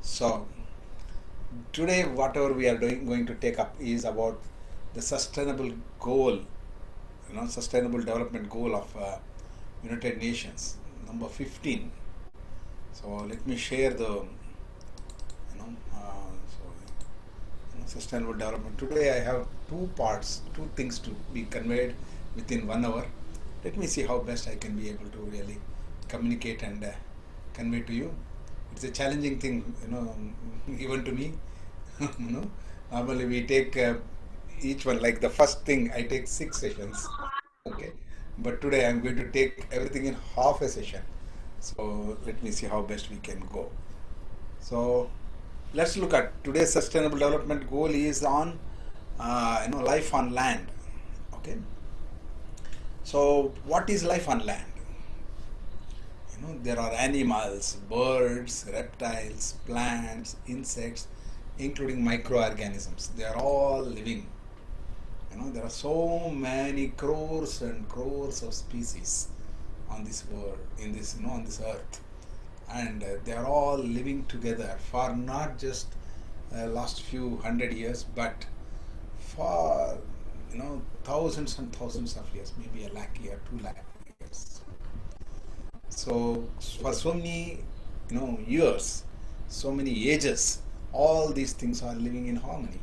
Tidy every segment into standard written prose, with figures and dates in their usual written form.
So today whatever we are going to take up is about the sustainable goal, sustainable development goal of United Nations, number 15. So let me share the, sustainable development. Today I have two parts, two things to be conveyed within 1 hour. Let me see how best I can be able to really communicate and convey to you. It's a challenging thing, even to me. you know, Normally we take each one, like the first thing I take 6 sessions, okay, but today I'm going to take everything in half a session. So let me see how best we can go. So let's look at today's sustainable development goal is on life on land. Okay. So what is life on land? There are animals, birds, reptiles, plants, insects, including microorganisms. They are all living. There are so many crores and crores of species on this world, in this, on this earth, and they are all living together for not just last few 100 years, but for thousands and thousands of years, maybe a lakh year, 2 lakh years. So for so many years, so many ages, all these things are living in harmony.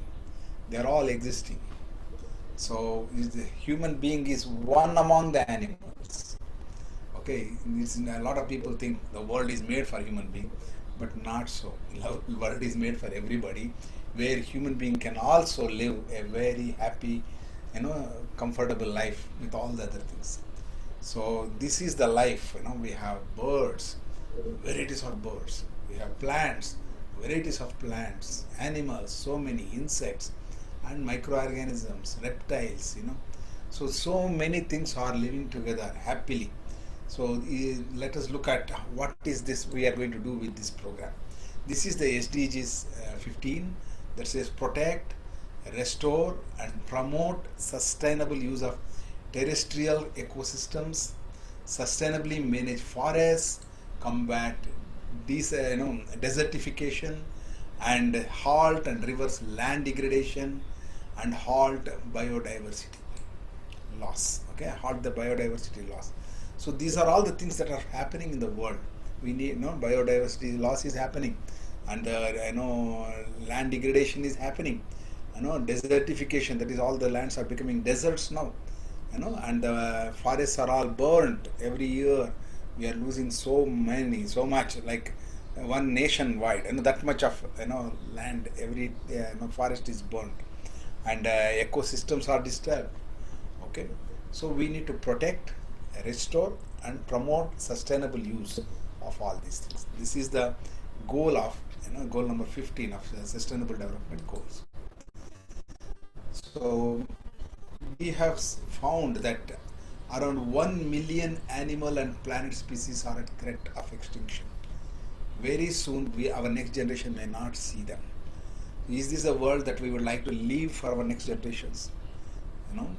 They are all existing. So the human being is one among the animals. Okay, a lot of people think the world is made for human being, but not so. The world is made for everybody, where human being can also live a very happy, comfortable life with all the other things. So this is the life. We have birds, varieties of birds. We have plants, varieties of plants, animals, so many insects, and microorganisms, reptiles. So many things are living together happily. So let us look at what is this we are going to do with this program. This is the SDGs 15 that says protect, restore, and promote sustainable use of terrestrial ecosystems, sustainably manage forests, combat desertification, and halt and reverse land degradation, and halt biodiversity loss. Okay, halt the biodiversity loss. So these are all the things that are happening in the world. We need, biodiversity loss is happening, and land degradation is happening. Desertification, that is, all the lands are becoming deserts now. And the forests are all burnt every year. We are losing so much, like one nationwide, that much of land, every forest is burnt, and ecosystems are disturbed. Okay, so we need to protect, restore, and promote sustainable use of all these things. This is the goal of goal number 15 of the sustainable development goals. So we have found that around 1 million animal and plant species are at threat of extinction. Very soon our next generation may not see them. Is this a world that we would like to leave for our next generations?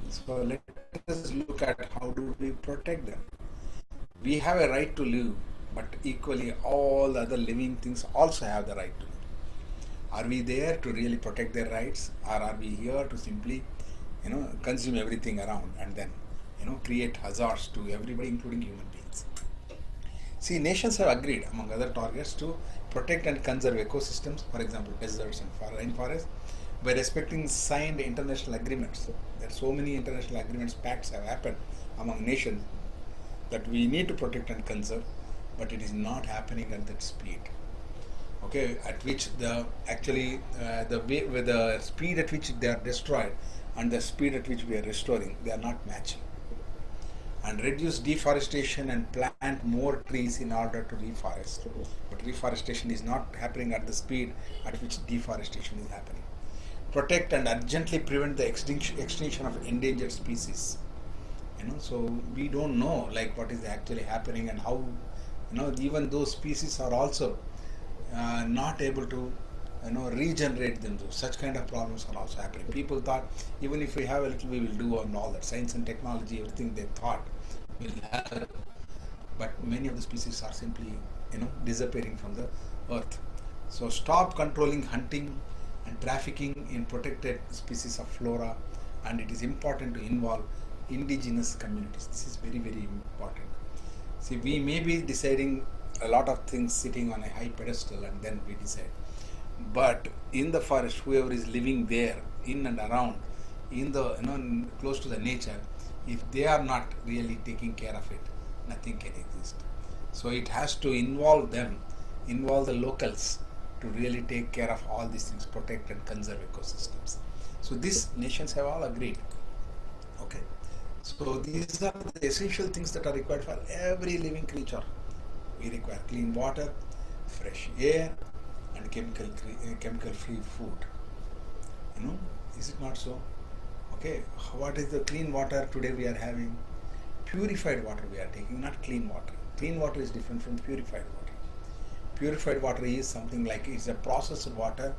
So let us look at how do we protect them. We have a right to live, but equally all the other living things also have the right to live. Are we there to really protect their rights, or are we here to simply consume everything around and then create hazards to everybody, including human beings? See, nations have agreed, among other targets, to protect and conserve ecosystems, for example, deserts and rainforests, by respecting signed international agreements. There are so many international agreements, pacts have happened among nations that we need to protect and conserve, but it is not happening at that speed. Okay, at which the speed at which they are destroyed and the speed at which we are restoring, they are not matching. And reduce deforestation and plant more trees in order to reforest. But reforestation is not happening at the speed at which deforestation is happening. Protect and urgently prevent the extinction of endangered species. So we don't know like what is actually happening and how even those species are also not able to regenerate themselves. Such kind of problems are also happening. People thought even if we have a little, we will do on all that science and technology, everything they thought will happen, but many of the species are simply disappearing from the earth. So stop controlling hunting and trafficking in protected species of flora, and it is important to involve indigenous communities. This is very, very important. See, we may be deciding a lot of things sitting on a high pedestal and then we decide. But in the forest, whoever is living there, in and around, in the close to the nature, if they are not really taking care of it, nothing can exist. So it has to involve them, involve the locals to really take care of all these things, protect and conserve ecosystems. So these nations have all agreed. Okay. So these are the essential things that are required for every living creature. We require clean water, fresh air, and chemical-free food. Is it not so? Okay, what is the clean water today we are having? Purified water we are taking, not clean water. Clean water is different from purified water. Purified water is something like it's a processed water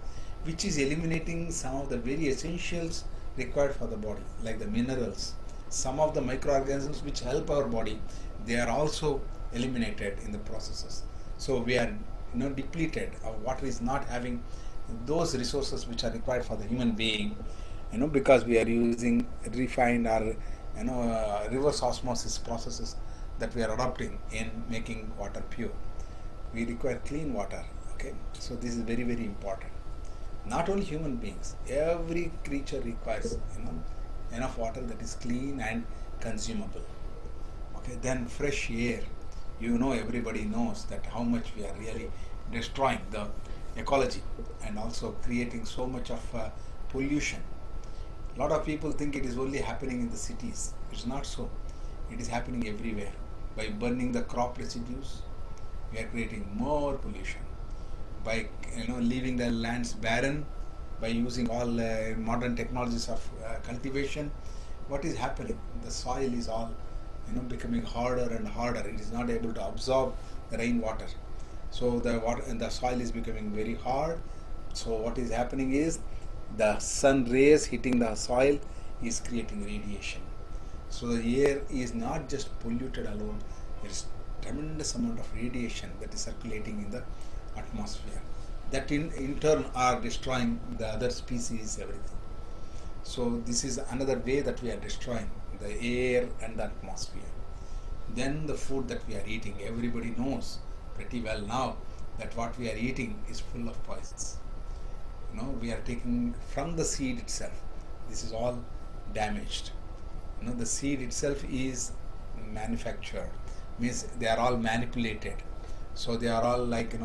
which is eliminating some of the very essentials required for the body, like the minerals. Some of the microorganisms which help our body, they are also eliminated in the processes. So we are depleted. Our water is not having those resources which are required for the human being, because we are using refined or reverse osmosis processes that we are adopting in making water pure. We require clean water. Okay, so this is very, very important. Not only human beings, every creature requires enough water that is clean and consumable. Okay, then fresh air. Everybody knows that how much we are really destroying the ecology and also creating so much of pollution. A lot of people think it is only happening in the cities. It's not so. It is happening everywhere. By burning the crop residues, we are creating more pollution. By leaving the lands barren, by using all modern technologies of cultivation, what is happening? The soil is all becoming harder and harder. It is not able to absorb the rainwater. So the water and the soil is becoming very hard. So what is happening is the sun rays hitting the soil is creating radiation. So the air is not just polluted alone. There is tremendous amount of radiation that is circulating in the atmosphere. That in turn are destroying the other species, everything. So this is another way that we are destroying the air and the atmosphere. Then the food that we are eating, everybody knows pretty well now that what we are eating is full of poisons. We are taking from the seed itself. This is all damaged. The seed itself is manufactured, means they are all manipulated. So they are all like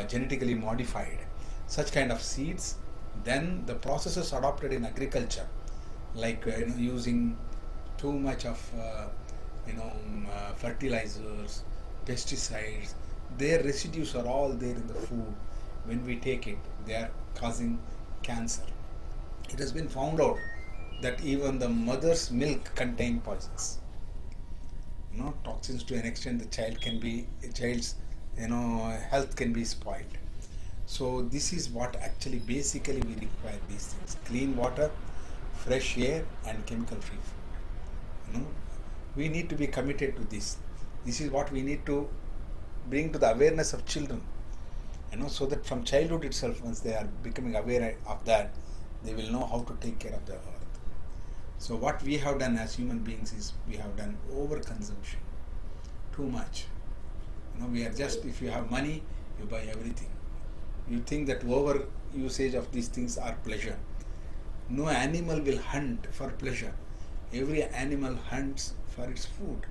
genetically modified. Such kind of seeds. Then the processes adopted in agriculture, like using too much of fertilizers, pesticides, their residues are all there in the food. When we take it, they are causing cancer. It has been found out that even the mother's milk contains poisons. Toxins to an extent the child's health can be spoiled. So this is what actually basically we require these things: clean water, fresh air, and chemical-free food. We need to be committed to this. This is what we need to bring to the awareness of children. So that from childhood itself, once they are becoming aware of that, they will know how to take care of the earth. So what we have done as human beings is we have done overconsumption, too much. We are just, if you have money, you buy everything. You think that over usage of these things are pleasure. No animal will hunt for pleasure. Every animal hunts for its food,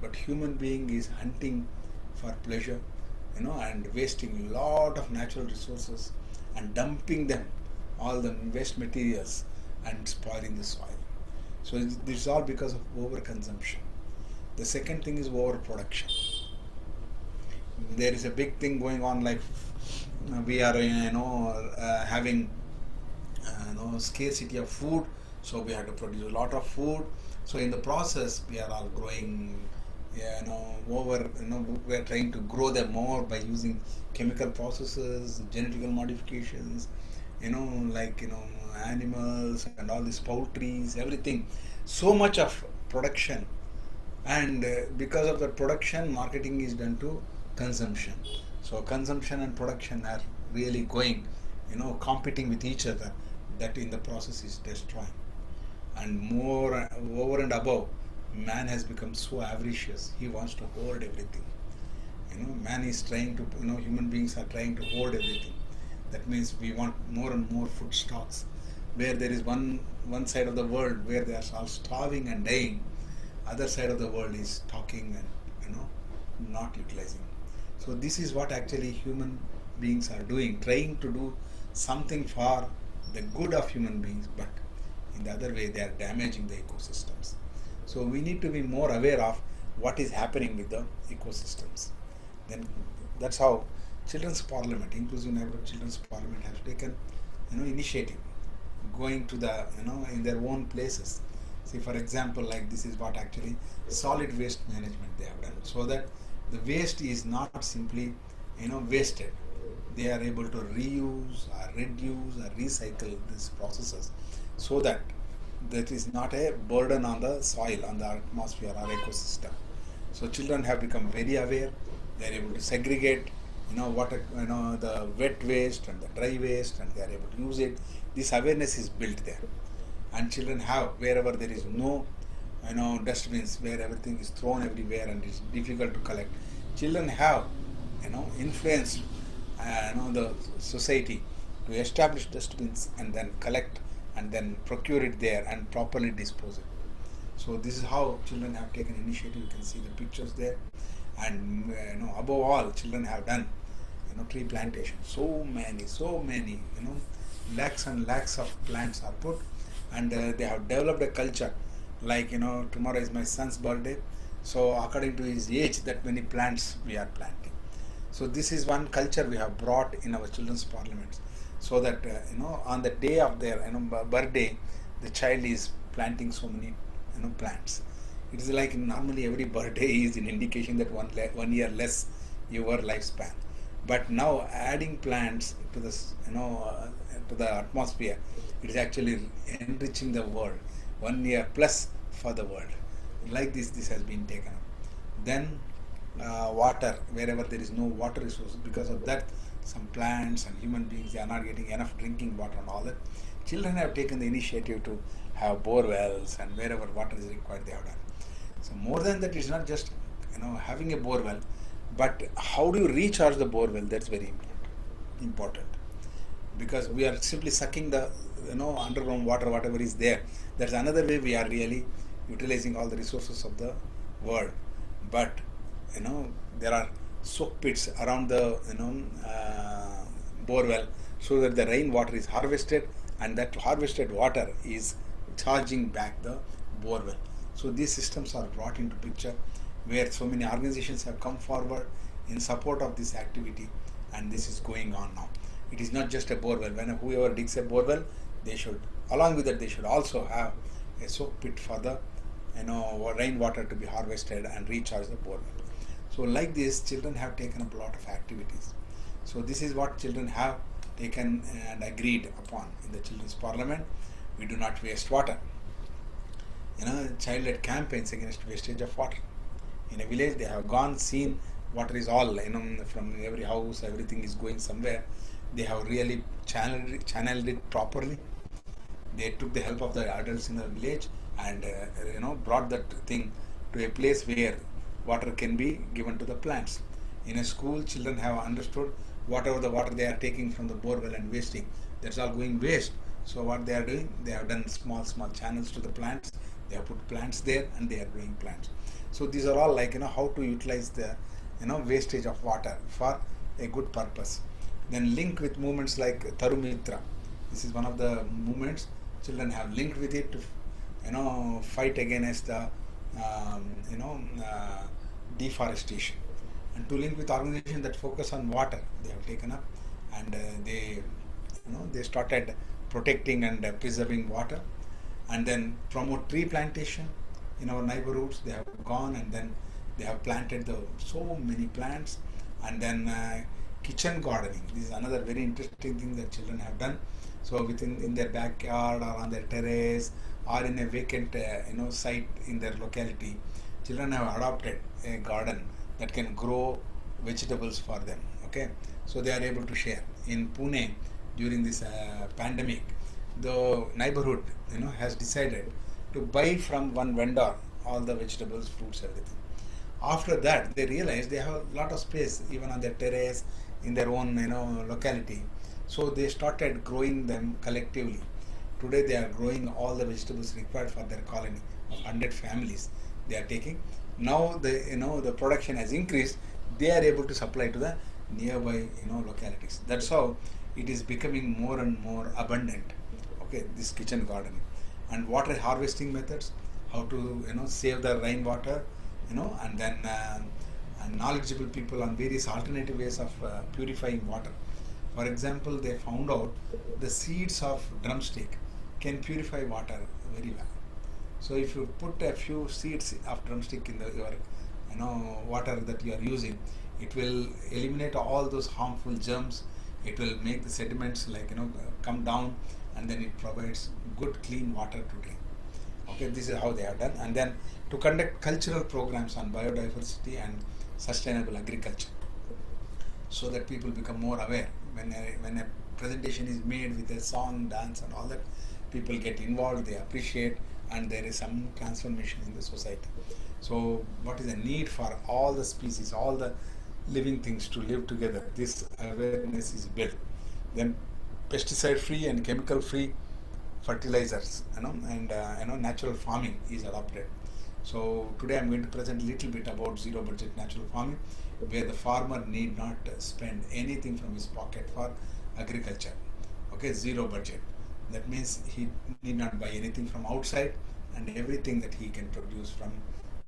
but human being is hunting for pleasure, and wasting a lot of natural resources and dumping them, all the waste materials, and spoiling the soil. So this is all because of overconsumption. The second thing is overproduction. There is a big thing going on, like we are having scarcity of food, so we have to produce a lot of food. So in the process, we are all growing we are trying to grow them more by using chemical processes, genetical modifications, animals and all these poultries, everything. So much of production, and because of the production, marketing is done to consumption. So consumption and production are really going, competing with each other. That in the process is destroying. And more over and above, man has become so avaricious. He wants to hold everything. Man is trying to, human beings are trying to hold everything. That means we want more and more food stocks. Where there is one side of the world where they are all starving and dying, other side of the world is talking and not utilizing. So this is what actually human beings are doing, trying to do something for the good of human beings, but in the other way they are damaging the ecosystems. So we need to be more aware of what is happening with the ecosystems. Then that's how Children's Parliament, Inclusive Neighborhood Children's Parliament, has taken initiative, going to the in their own places. See, for example, like this is what actually solid waste management they have done, so that the waste is not simply wasted. They are able to reuse or reduce or recycle these processes, so that that is not a burden on the soil, on the atmosphere or ecosystem. So children have become very aware. They are able to segregate, water, the wet waste and the dry waste, and they are able to use it. This awareness is built there, and children have, wherever there is no, dustbins, where everything is thrown everywhere and it's difficult to collect. Children have, influenced, the society to establish dustbins and then collect and then procure it there and properly dispose it. So this is how children have taken initiative. You can see the pictures there, and above all, children have done tree plantation. So many, lakhs and lakhs of plants are put, and they have developed a culture. Like tomorrow is my son's birthday, so according to his age, that many plants we are planting. So this is one culture we have brought in our children's parliaments, so that on the day of their birthday, the child is planting so many plants. It is like normally every birthday is an indication that 1 year less your lifespan. But now adding plants to this to the atmosphere, it is actually enriching the world. 1 year plus for the world. Like this has been taken up. Then water, wherever there is no water resource, because of that, some plants and human beings, they are not getting enough drinking water and all that. Children have taken the initiative to have bore wells, and wherever water is required, they have done. So more than that, it's not just having a bore well, but how do you recharge the bore well? That's very important, because we are simply sucking the underground water, whatever is there. That's another way we are really utilizing all the resources of the world. But there are soak pits around the bore well, so that the rainwater is harvested, and that harvested water is charging back the bore well. So these systems are brought into picture, where so many organizations have come forward in support of this activity, and this is going on now. It is not just a bore well. When whoever digs a bore well, they should, along with that, they should also have a soak pit for the rainwater to be harvested and recharge the bore well. So like this, children have taken up a lot of activities. So this is what children have taken and agreed upon in the Children's Parliament. We do not waste water. Child-led campaigns against wastage of water. In a village, they have gone, seen water is all, from every house, everything is going somewhere. They have really channeled it properly. They took the help of the adults in the village and brought that thing to a place where water can be given to the plants. In a school, children have understood whatever the water they are taking from the borewell and wasting, that's all going waste. So what they are doing, they have done small channels to the plants. They have put plants there, and they are growing plants. So these are all like how to utilize the wastage of water for a good purpose. Then link with movements like Tarumitra. This is one of the movements children have linked with it to fight against the deforestation, and to link with organizations that focus on water. They have taken up, and they started protecting and preserving water, and then promote tree plantation in our neighborhoods. They have gone and then they have planted so many plants, and then kitchen gardening. This is another very interesting thing that children have done. So in their backyard or on their terrace or in a vacant site in their locality, children have adopted a garden that can grow vegetables for them. Okay, so they are able to share. In Pune, during this pandemic, the neighborhood, has decided to buy from one vendor all the vegetables, fruits, everything. After that, they realized they have a lot of space, even on their terrace, in their own, locality. So they started growing them collectively. Today, they are growing all the vegetables required for their colony of 100 families. They are taking. Now the production has increased. They are able to supply to the nearby, localities. That's how it is becoming more and more abundant. Okay, this kitchen gardening and water harvesting methods, how to save the rainwater, and then and knowledgeable people on various alternative ways of purifying water. For example, they found out the seeds of drumstick can purify water very well. So if you put a few seeds of drumstick in your water that you are using, it will eliminate all those harmful germs. It will make the sediments come down, and then it provides good clean water to drink. Okay, this is how they have done. And then to conduct cultural programs on biodiversity and sustainable agriculture, so that people become more aware. When a presentation is made with a song, dance, and all that, people get involved, they appreciate, and there is some transformation in the society. So, what is the need for all the species, all the living things to live together? This awareness is built. Then, pesticide-free and chemical-free fertilizers, and natural farming is adopted. So today I'm going to present a little bit about zero budget natural farming, where the farmer need not spend anything from his pocket for agriculture. Okay, zero budget. That means he need not buy anything from outside, and everything that he can produce from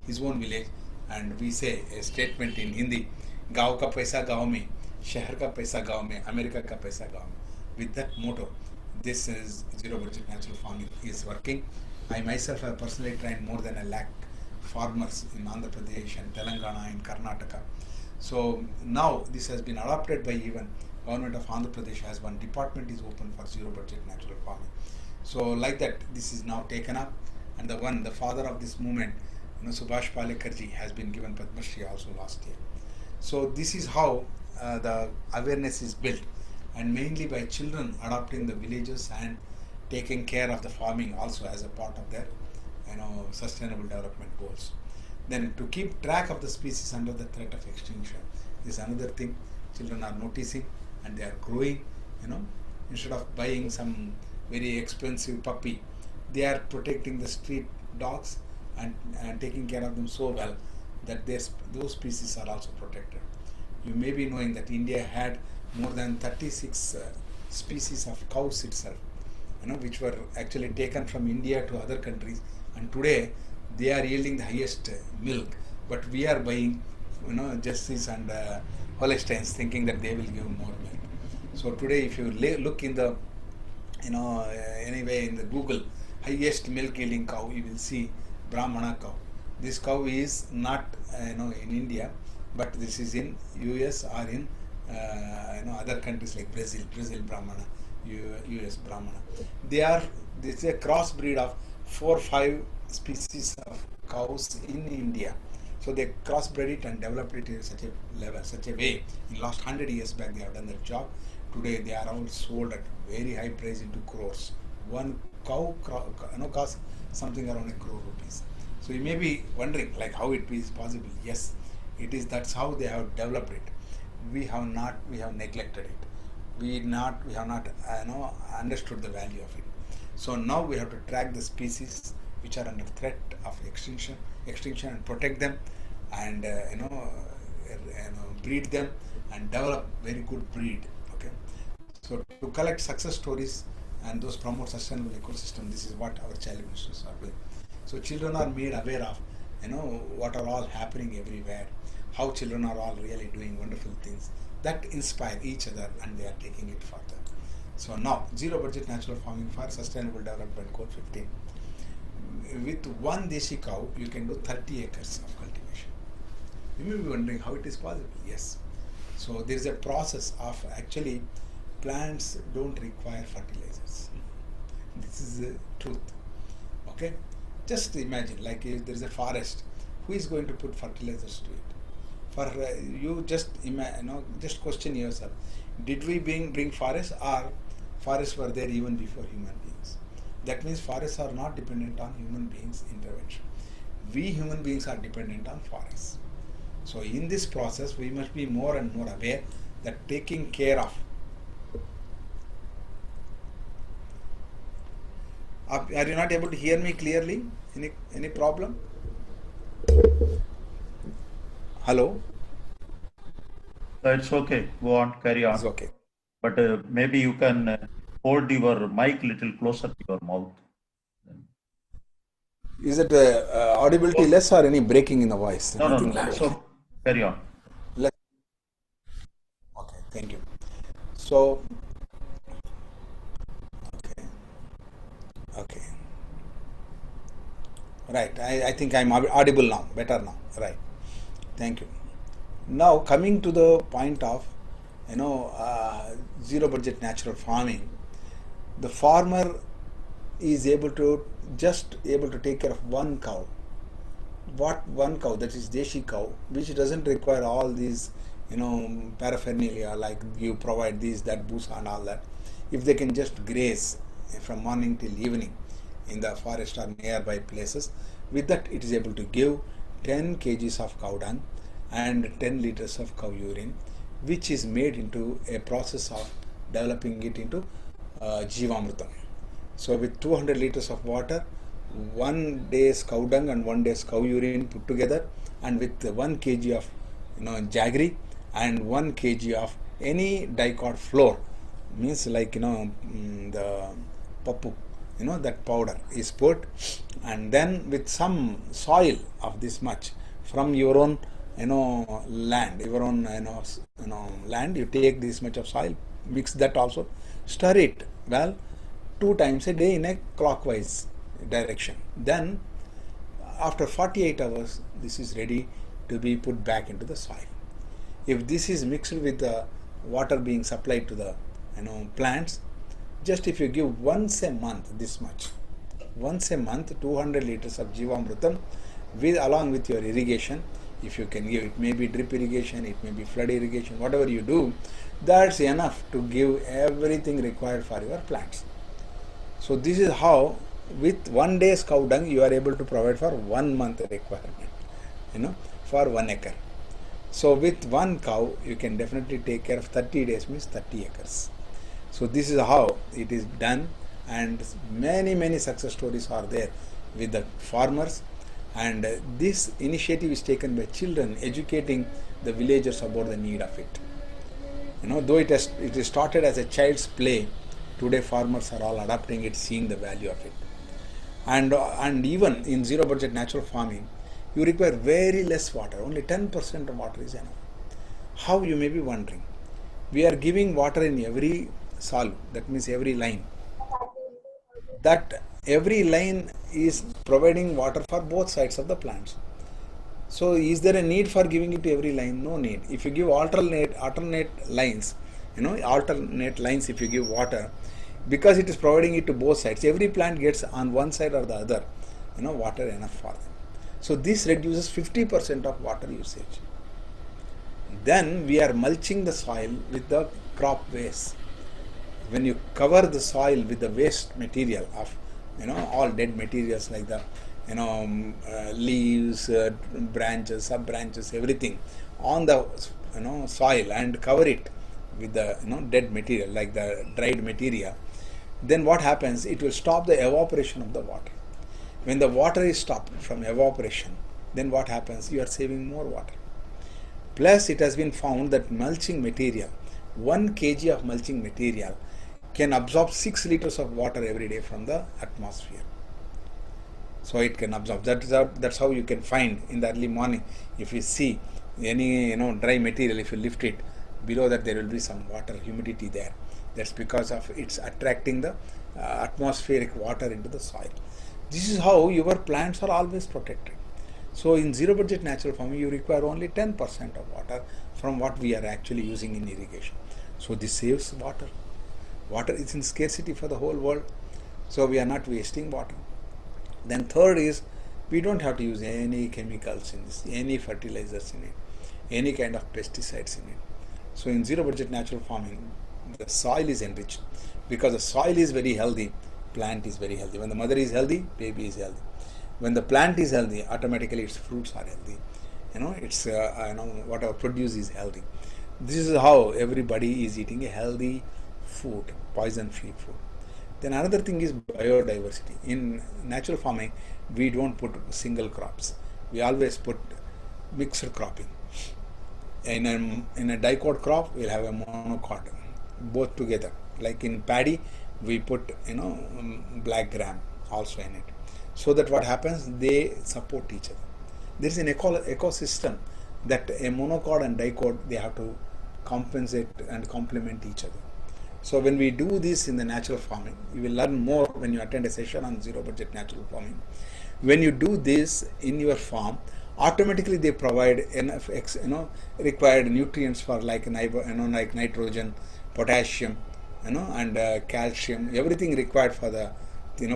his own village. And we say a statement in Hindi, गाँव का पैसा गाँव में, शहर का पैसा गाँव में, अमेरिका का पैसा गाँव में. With that motto, this is zero budget natural farming is working. I myself have personally trained more than 1 lakh farmers in Andhra Pradesh and Telangana and Karnataka. So now this has been adopted by even government of Andhra Pradesh has one department is open for zero budget natural farming. So like that, this is now taken up, and the father of this movement, Subhash Palekarji, has been given Padma Shri also last year. So this is how the awareness is built, and mainly by children adopting the villages and taking care of the farming also as a part of their sustainable development goals. Then to keep track of the species under the threat of extinction is another thing children are noticing, and they are growing. Instead of buying some very expensive puppy, they are protecting the street dogs and taking care of them so well that those species are also protected. You may be knowing that India had more than 36 species of cows itself, which were actually taken from India to other countries, and today they are yielding the highest milk. But we are buying, Jerseys and Holsteins, thinking that they will give more milk. So today, if you look in the, anyway in the Google, highest milk yielding cow, you will see Brahmana cow. This cow is not, in India, but this is in US or in, other countries like Brazil Brahmana, US Brahmana. This is a crossbreed of 4 or 5 species of cows in India. So they crossbred it and developed it in such a level, such a way. In last 100 years back, they have done that job. Today they are all sold at very high price into crores. One cow, costs something around 1 crore rupees. So you may be wondering, like, how it is possible. Yes, it is. That's how they have developed it. We have neglected it. We have not understood the value of it. So now we have to track the species which are under threat of extinction and protect them, and breed them and develop very good breed. Okay, so to collect success stories and those promote sustainable ecosystem, this is what our child ministers are doing. So children are made aware of what are all happening everywhere, how children are all really doing wonderful things that inspire each other, and they are taking it further. So now, zero budget natural farming for sustainable development goal 15. With one desi cow, you can do 30 acres of cultivation. You may be wondering how it is possible. Yes. So there is a process of actually plants don't require fertilizers. This is the truth. Okay. Just imagine, like if there is a forest, who is going to put fertilizers to it? For you just just question yourself: did we bring forests, or forests were there even before human beings? That means forests are not dependent on human beings' intervention. We human beings are dependent on forests. So in this process, we must be more and more aware that taking care of. Are you not able to hear me clearly? Any problem? Hello? It's okay. Go on, carry It's on. okay. But maybe you can hold your mic little closer to your mouth. Is it audibility less or any breaking in the voice? No, no, Nothing no. like It's that. okay. Carry on. Less. Okay, thank you. So, okay, okay. Right, I think I'm audible now, better now. Right, thank you. Now, coming to the point of, zero budget natural farming, the farmer is just able to take care of one cow. What one cow, that is deshi cow, which doesn't require all these paraphernalia like you provide these, that, busa and all that. If they can just graze from morning till evening in the forest or nearby places, with that it is able to give 10 kgs of cow dung and 10 liters of cow urine, which is made into a process of developing it into jivamrutam. So with 200 liters of water, 1 day's cow dung and 1 day's cow urine put together, and with 1 kg of jaggery and 1 kg of any dicot flour, means like the papu, that powder is put, and then with some soil of this much from your own land, your own land, you take this much of soil, mix that also, stir it well 2 times a day in a clockwise direction. Then after 48 hours, this is ready to be put back into the soil. If this is mixed with the water being supplied to the plants, just if you give once a month this much, once a month 200 liters of jivamrutam with along with your irrigation, if you can give, it may be drip irrigation, it may be flood irrigation, whatever you do, that's enough to give everything required for your plants. So this is how with 1 day's cow dung you are able to provide for 1 month requirement, for 1 acre. So with one cow you can definitely take care of 30 days, means 30 acres. So this is how it is done, and many success stories are there with the farmers, and this initiative is taken by children educating the villagers about the need of it. Though it is started as a child's play, today farmers are all adopting it, seeing the value of it. And even in zero budget natural farming, you require very less water, only 10% of water is enough. How, you may be wondering? We are giving water in every salu, that means every line. That every line is providing water for both sides of the plants. So is there a need for giving it to every line? No need. If you give alternate lines, alternate lines, if you give water, because it is providing it to both sides, every plant gets on one side or the other, water enough for them. So this reduces 50% of water usage. Then we are mulching the soil with the crop waste. When you cover the soil with the waste material of all dead materials like the leaves, branches, sub branches, everything on the soil, and cover it with the dead material like the dried material, then what happens? It will stop the evaporation of the water. When the water is stopped from evaporation, then what happens? You are saving more water. Plus, it has been found that mulching material, 1 kg of mulching material can absorb 6 liters of water every day from the atmosphere. So it can absorb. That's how you can find in the early morning, if you see any dry material, if you lift it, below that there will be some water, humidity there. That's because of it's attracting the atmospheric water into the soil. This is how your plants are always protected. So in zero budget natural farming, you require only 10% of water from what we are actually using in irrigation. So this saves water. Water is in scarcity for the whole world, so we are not wasting water. Then third is, we don't have to use any chemicals in this, any fertilizers in it. any kind of pesticides in it. So in zero budget natural farming, the soil is enriched. Because the soil is very healthy, plant is very healthy. When the mother is healthy, baby is healthy. When the plant is healthy, automatically its fruits are healthy. It's whatever produce is healthy. This is how everybody is eating a healthy food, poison-free food. Then another thing is biodiversity. In natural farming, we don't put single crops. We always put mixed cropping. In a dicot crop, we'll have a monocot, both together. Like in paddy, we put black gram also in it, so that what happens, they support each other. There is an ecosystem that a monocot and dicot, they have to compensate and complement each other. So when we do this in the natural farming, you will learn more when you attend a session on zero budget natural farming. When you do this in your farm, automatically they provide enough required nutrients for like nitrogen, potassium, and calcium. Everything required for the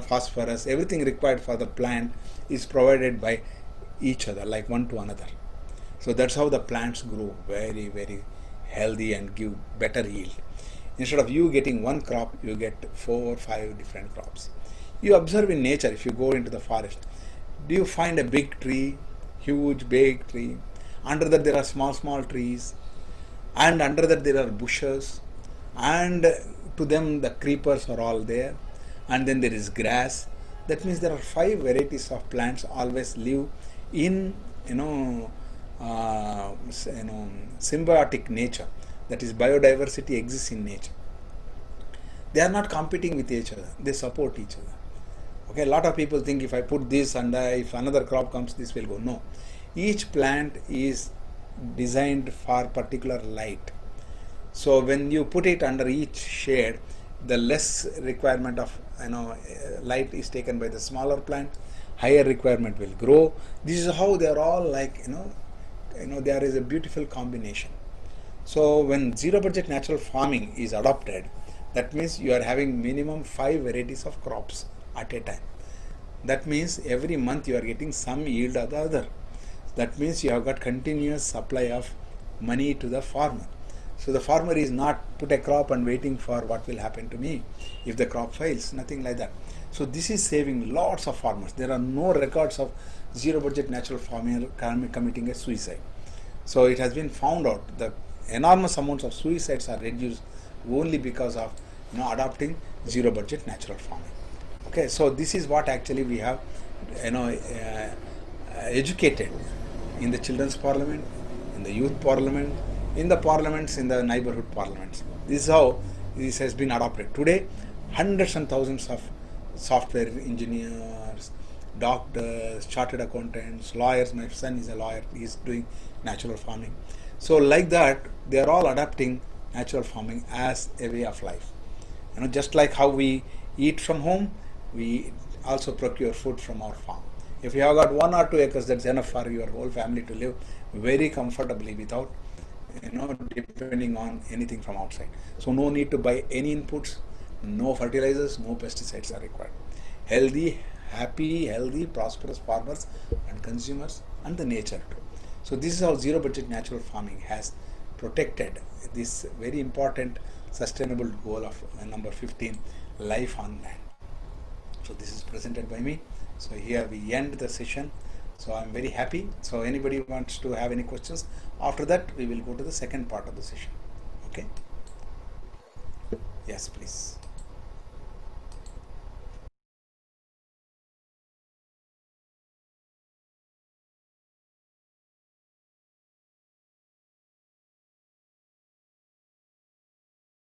phosphorus, everything required for the plant is provided by each other, like one to another. So that's how the plants grow very, very healthy and give better yield. Instead of you getting one crop, you get 4 or 5 different crops. You observe in nature, if you go into the forest, do you find a big tree, huge big tree? Under that there are small trees, and under that there are bushes, and to them the creepers are all there, and then there is grass. That means there are 5 varieties of plants always live in symbiotic nature. That is, biodiversity exists in nature. They are not competing with each other, they support each other. Okay, a lot of people think if I put this and if another crop comes, this will go. No, each plant is designed for particular light. So when you put it under each shade, the less requirement of light is taken by the smaller plant, higher requirement will grow. This is how they are all like there is a beautiful combination. So when zero budget natural farming is adopted, that means you are having minimum 5 varieties of crops at a time. That means every month you are getting some yield or the other. That means you have got continuous supply of money to the farmer. So the farmer is not put a crop and waiting for what will happen to me if the crop fails, nothing like that. So this is saving lots of farmers. There are no records of zero budget natural farmer committing a suicide. So it has been found out that enormous amounts of suicides are reduced only because of adopting zero budget natural farming. Okay, so this is what actually we have educated in the children's parliament, in the youth parliament, in the parliaments, in the neighborhood parliaments. This is how this has been adopted. Today, hundreds and thousands of software engineers, doctors, chartered accountants, lawyers. My son is a lawyer, he is doing natural farming. So like that, they are all adopting natural farming as a way of life. Just like how we eat from home, we also procure food from our farm. If you have got 1 or 2 acres, that's enough for your whole family to live very comfortably without depending on anything from outside. So no need to buy any inputs, no fertilizers, no pesticides are required. Healthy, happy, healthy, prosperous farmers and consumers, and the nature too. So this is how zero budget natural farming has protected this very important sustainable goal of number 15, life on land. So this is presented by me. So here we end the session. So I'm very happy. So anybody wants to have any questions? After that, we will go to the second part of the session. Okay? Yes, please.